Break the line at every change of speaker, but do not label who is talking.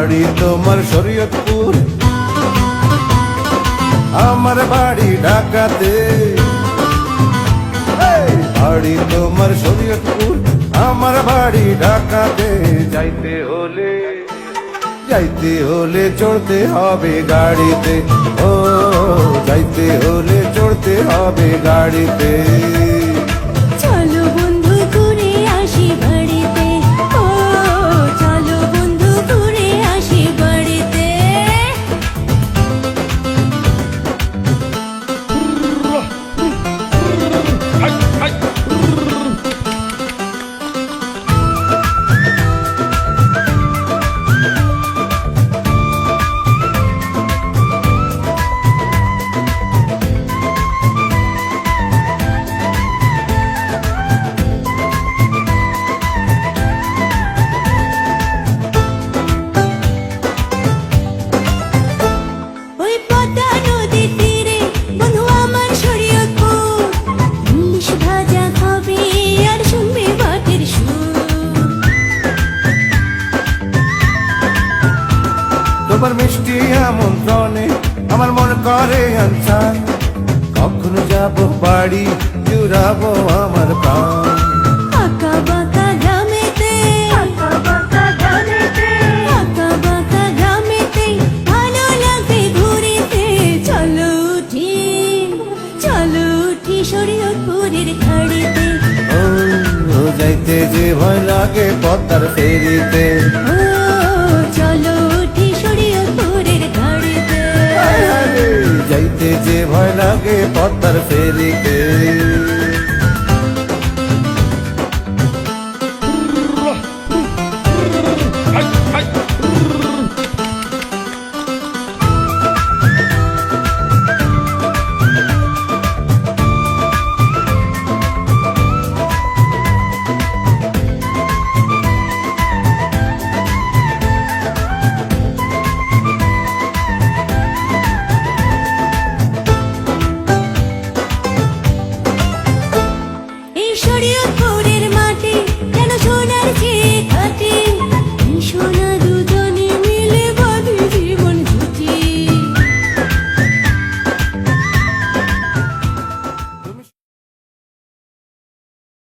বাড়ি তোমার শরীয়তপুর, আমার বাড়ি ঢাকাতে। বাড়ি তোমার শরীয়তপুর, আমার বাড়ি ঢাকাতে। যাইতে হলে চড়তে হবে গাড়িতে, ও যাইতে হলে চড়তে হবে গাড়িতে।
চলো বন্ধু ঘুরে আসি বাড়িতে, ও চলো বন্ধু ঘুরে আসি বাড়িতে। ওই পদ্মা নদীর তীরে বন্ধু আমার শরীয়তপুর, ইলিশ ভাজা খাবে আর শুনবে বাটের সুর।
তোমার মিষ্টি আমন্ত্রণে আমার মন করে আনসান, কখনো যাব বাড়ি জুড়াবো আমার প্রাণ।
আঁকা বাঁকা গ্রামেতে, আঁকা বাঁকা গ্রামেতে ভালো লাগবে ঘুরিতে। চলো উঠি শরীয়তপুরের ঘাড়িতে,
ও যাইতে যে ভয় লাগে পদ্মার ফেরিতে।
ও চলো উঠি শরীয়তপুরের ঘাড়িতে।
যাইতে যে ভয় লাগে পদ্মার ফেরিতে।